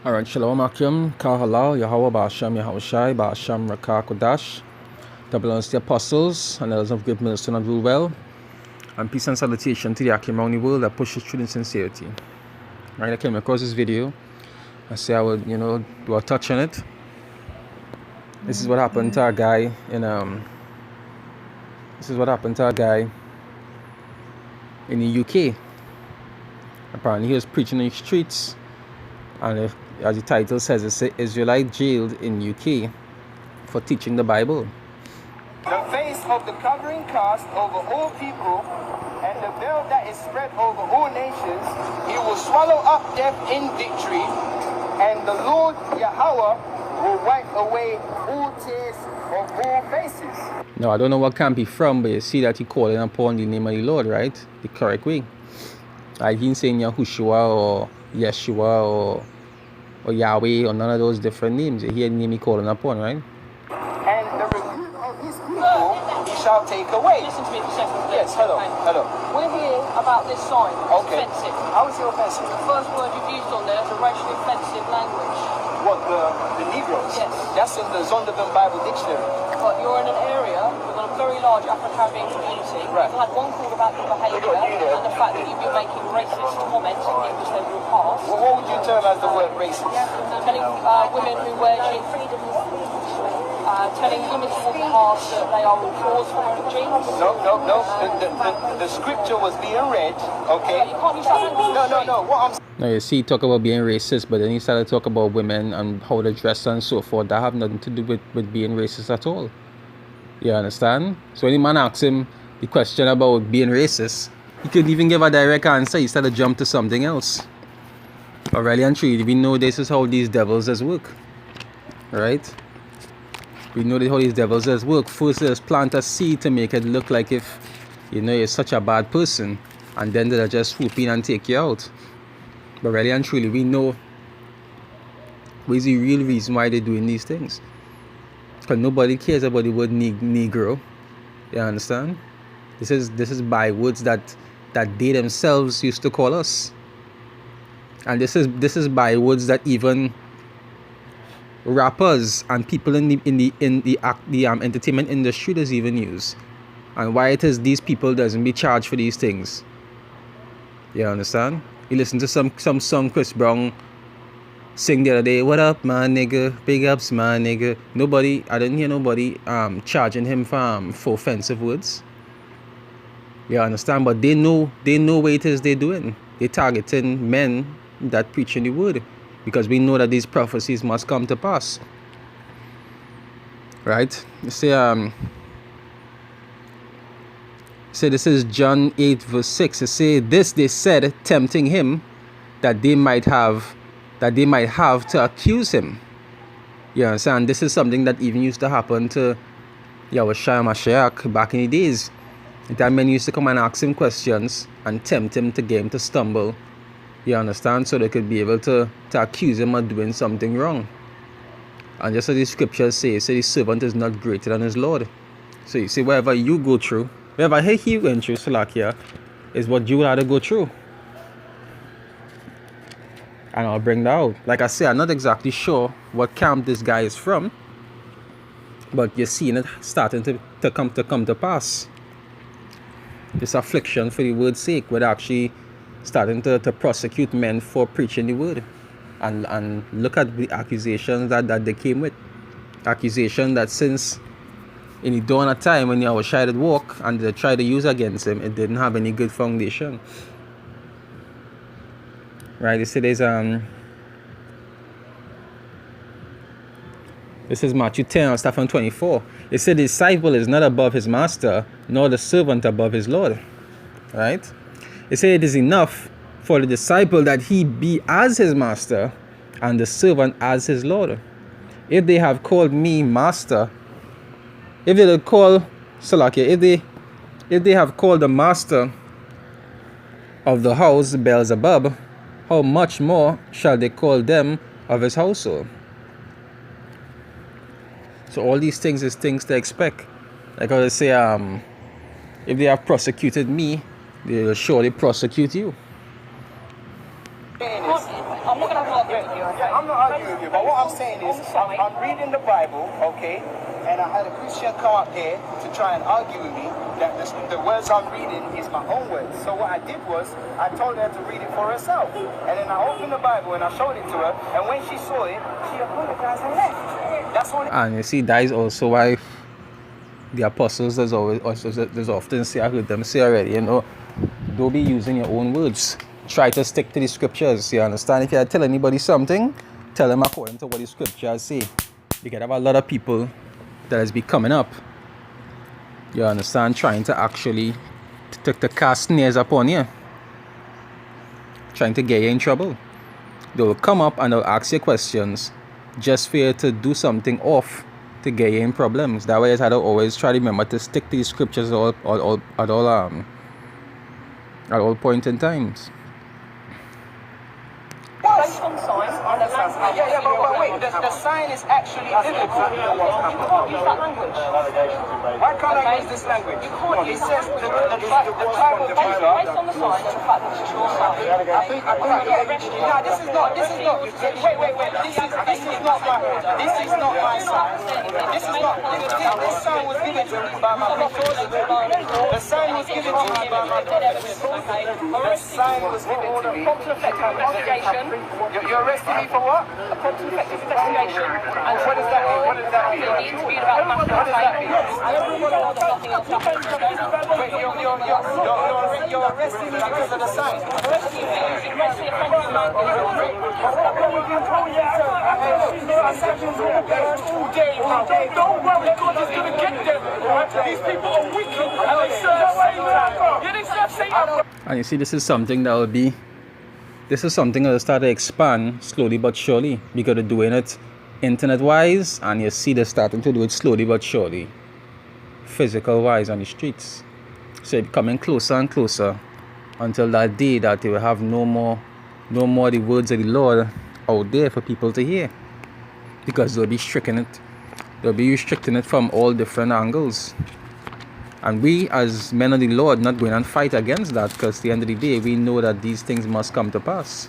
Alright, Shalom Akim, Kahalal, Yahweh Ba'asham, Yahushai, Ba'asham, Rakah, Kodash, double honors the apostles, and others of great ministry and rule well, and peace and salutation to the Akim around the world that pushes truth and sincerity. Right, I came across this video, I say I would, do a touch on it. This is what happened to a guy in, the UK. Apparently he was preaching in the streets, and as the title says, it's an Israelite jailed in UK for teaching the Bible. The face of the covering cast over all people, and the veil that is spread over all nations, he will swallow up death in victory, and the Lord Yahweh will wipe away all tears of all faces. Now, I don't know what camp he's from, but you see that he calling upon the name of the Lord, right? The correct way. He ain't saying Yahushua or Yeshua or Yahweh or none of those different names. You hear the name he calling upon, right? And the rebuke of his people he shall take away. Listen to me for a second. Yes, hello. We're here about this sign. It's Okay. offensive. How is it offensive? The first word you've used on there is a racially offensive language. What, the Negroes? Yes. That's in the Zondervan Bible Dictionary. But you're in an area with a very large Afro-Caribbean community. Right. You've had one call about your behaviour and the fact that you've been making racist comments in English over the past. Well, what would you term as the word racist? Telling women who wear jeans, telling women to walk past that they are all cause for wearing jeans. No. The scripture was being read, okay? You can't use that language. No. What I'm Now, you see, talk about being racist, but then he started to talk about women and how they dress and so forth. That have nothing to do with being racist at all. You understand? So when the man asks him the question about being racist, he couldn't even give a direct answer. He started to jump to something else. But really and truly, we know this is how these devils does work. Right? We know how these devils does work. First, they just plant a seed to make it look like if, you're such a bad person. And then they'll just swoop in and take you out. But really and truly, we know what is the real reason why they're doing these things. Because nobody cares about the word Negro. You understand? This is by words that they themselves used to call us. And this is by words that even rappers and people in the entertainment industry does even use. And why it is these people doesn't be charged for these things. You understand? You listen to some song Chris Brown sing the other day, "What up, my nigga? Big ups, my nigga." I didn't hear nobody charging him for offensive words. You understand? But they know what it is they're doing. They're targeting men that preaching the word, because we know that these prophecies must come to pass. Right? You say this is John 8 verse 6. It say, "This they said, tempting him, that they might have to accuse him." You understand? This is something that even used to happen to Yahushua Mashiach back in the days. That men used to come and ask him questions and tempt him to get him to stumble. You understand? So they could be able to accuse him of doing something wrong. And just as the scriptures say the servant is not greater than his Lord. So you see, wherever you go through, wherever he went through, Salakia, is what you will have to go through. And I'll bring that out. Like I say, I'm not exactly sure what camp this guy is from, but you're seeing it starting to come to pass. This affliction for the word's sake, we're actually starting to prosecute men for preaching the word. And look at the accusations that they came with. Accusation that since in the dawn of time when Yahushua did walk and they tried to use against him, it didn't have any good foundation. Right, you see this is Matthew 10, start from 24. It said the disciple is not above his master, nor the servant above his Lord. Right? It said it is enough for the disciple that he be as his master and the servant as his Lord. If they have called me master, if they have called the master of the house Beelzebub, how much more shall they call them of his household? So all these things is things to expect. Like I say, if they have prosecuted me, they will surely prosecute you. Can't I'm not going to argue with you, okay? Yeah, I'm not arguing with you, but what I'm saying is, I'm reading the Bible, okay, and I had a Christian come up here to try and argue with me that the words I'm reading is my own words. So what I did was, I told her to read it for herself, and then I opened the Bible and I showed it to her, and when she saw it, she apologized and left. That's all. And you see, that is also why the apostles, there's often say, I heard them say already, you know, don't be using your own words. Try to stick to the scriptures. You understand? If you tell anybody something, tell them according to what the scriptures say. You can have a lot of people that has been coming up, you understand, trying to actually to cast snares upon you, trying to get you in trouble. They will come up and they'll ask you questions just for you to do something off to get you in problems. That way, I had to always try to remember to stick to the scriptures at all point in times. Based on signs, and the language. Yeah, but wait, the sign is actually biblical. You can't use that language. Why can't I use this language? It says the tribe of Judah. Based on the sign and the fact that it's your sign. No, this is not. Wait. This is not my sign. This sign was given to me by my prophet. The sign was given to me by my prophet. The sign was given to me. Investigation. You're arresting me for what? A prompt and effective investigation. And What does that mean? What does that mean? you'll be interviewed about the matter of faith. Nothing else happens. Wait, you're arresting me because of the sign. Arresting you means you grossly offended the man. Don't worry, God is going to get them. These people are wicked and they serve Satan. Yeah, they serve Satan. And you see, this is something that will start to expand slowly but surely, because they're doing it internet-wise, and you see they're starting to do it slowly but surely, physical-wise on the streets. So it's coming closer and closer until that day that they will have no more the words of the Lord out there for people to hear, because they'll be restricting it from all different angles. And we, as men of the Lord, not going and fight against that, because at the end of the day, we know that these things must come to pass.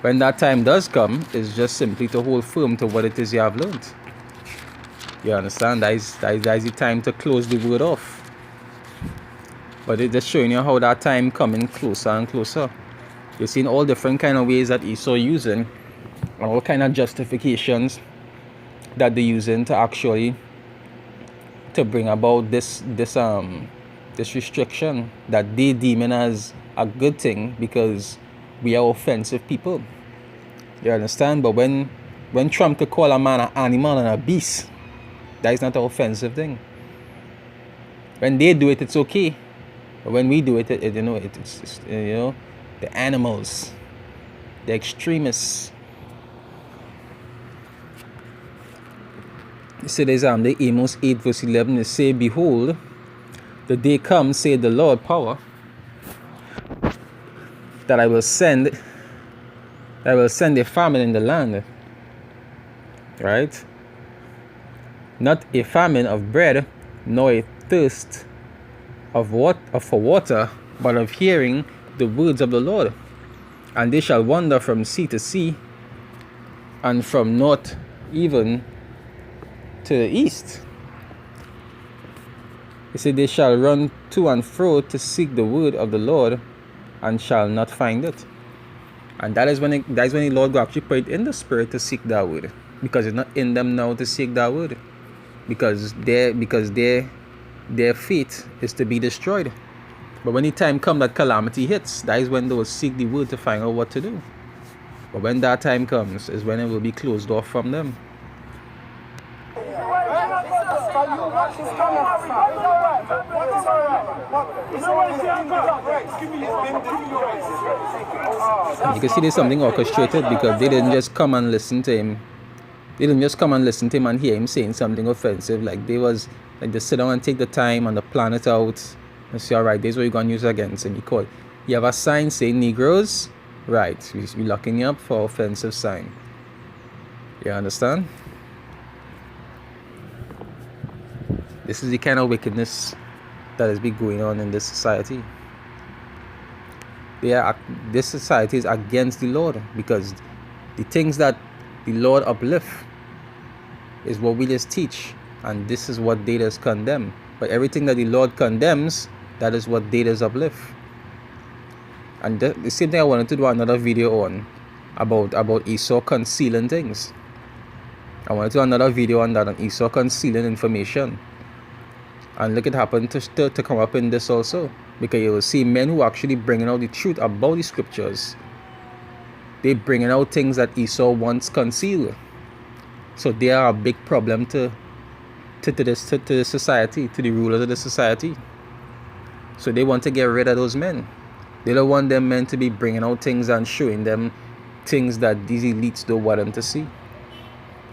When that time does come, it's just simply to hold firm to what it is you have learned. You understand? That is the time to close the word off. But it's just showing you how that time coming closer and closer. You're seeing all different kind of ways that Esau using, and all kind of justifications that they're using to actually to bring about this restriction that they deem as a good thing, because we are offensive people. You understand? But when Trump could call a man an animal and a beast, that is not an offensive thing. When they do it, it's okay. But when we do it, it's the animals, the extremists. It says the Amos 8 verse 11, it say, behold, the day comes, saith the Lord power, that I will send a famine in the land. Right? Not a famine of bread, nor a thirst for water, but of hearing the words of the Lord. And they shall wander from sea to sea, and from north even to the east. He said, they shall run to and fro to seek the word of the Lord, and shall not find it. And that is when the Lord will actually put it in the spirit to seek that word, because it's not in them now to seek that word, because their fate is to be destroyed. But when the time comes that calamity hits, that is when they will seek the word to find out what to do. But when that time comes, is when it will be closed off from them. You can see there's something orchestrated, because they didn't just come and listen to him. They didn't just come and listen to him and hear him saying something offensive. They sit down and take the time and they plan it out and say, all right, this is what you're going to use against him. You have a sign saying Negroes, right, we're locking you up for offensive sign. You understand? This is the kind of wickedness that has been going on in this society. This society is against the Lord, because the things that the Lord uplift is what we just teach, and this is what they just condemn. But everything that the Lord condemns, that is what they just uplift. And the same thing I wanted to do another video on about Esau concealing things. I wanted to do another video on that, on Esau concealing information. And look, it happened to come up in this also, because you will see men who actually bringing out the truth about the scriptures. They bringing out things that Esau once concealed. So they are a big problem to the society, to the rulers of the society. So they want to get rid of those men. They don't want them men to be bringing out things and showing them things that these elites don't want them to see,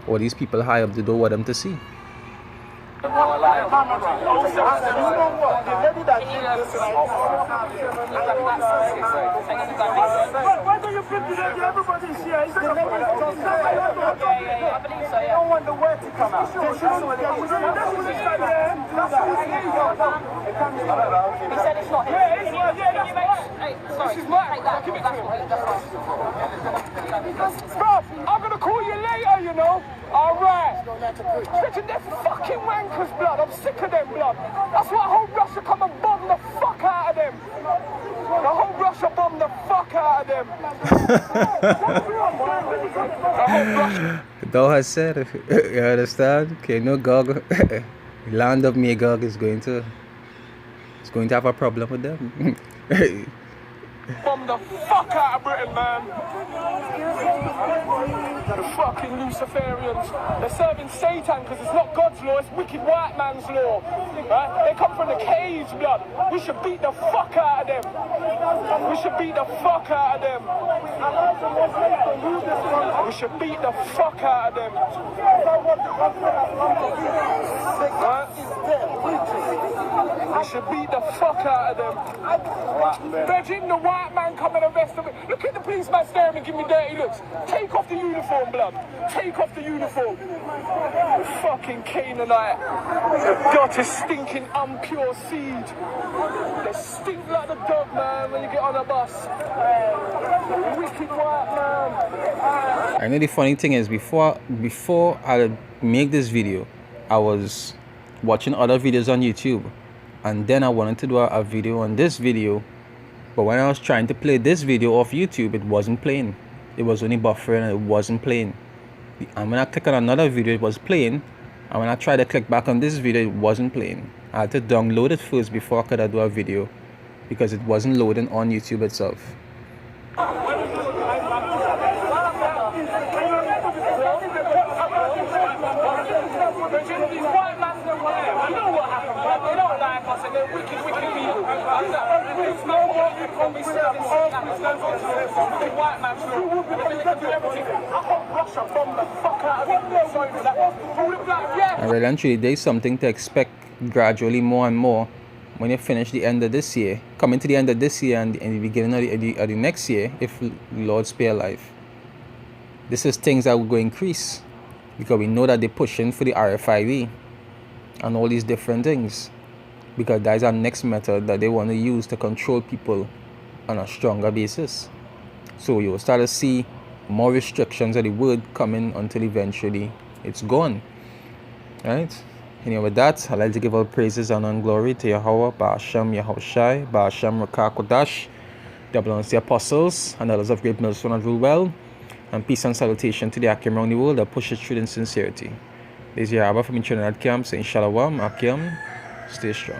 or these people high up, they don't want them to see. Why don't you put it in everybody's here? Is that a I believe so, yeah. Don't want the word to come out. He said it's not him. Hey, sorry, take that. Scruff, I'm gonna call you later, you know. Alright. Stretching their fucking wankers, blood. I'm sick of them, blood. That's why whole Russia come and bomb the fuck out of them. The whole Russia bomb the fuck out of them. Thou has said, you understand? Okay, no Gog, land of Magog is going to have a problem with them. Bomb the fuck out of Britain, man. The fucking Luciferians. They're serving Satan because it's not God's law, it's wicked white man's law. Right? They come from the caves, blood. We should beat the fuck out of them. We should beat the fuck out of them. We should beat the fuck out of them. Right? We should beat the fuck out of them. Beijing, the white man come and arrest them. Look at the policeman staring and give me dirty looks. Take off the uniform, blood. Take off the uniform. Fucking Canaanite. Got a stinking unpure seed. They stink like the dog, man, when you get on a bus. Wicked white man. I know the funny thing is, before I make this video, I was watching other videos on YouTube, and then I wanted to do a video on this video, but when I was trying to play this video off YouTube, it wasn't playing. It was only buffering and it wasn't playing. And when I click on another video, it was playing, and when I tried to click back on this video, it wasn't playing. I had to download it first before I could do a video, because it wasn't loading on YouTube itself. And really and truly, there's something to expect gradually more and more when you finish the end of this year, coming to the end of this year and the beginning of the next year, if the Lord spare life. This is things that will go increase, because we know that they're pushing for the RFID and all these different things, because that is our next method that they want to use to control people on a stronger basis. So you will start to see more restrictions of the word coming until eventually it's gone. Right? Anyway, with that, I'd like to give all praises and glory to Yahweh, Ba'ashem Yahushai, Ba'ashem Rakah Kodash, double honors the apostles and others of great millstone and rule well, and peace and salutation to the Akim around the world that pushes truth in sincerity. This is Yahweh from Trinidad Camp saying Shalom, Akim, stay strong.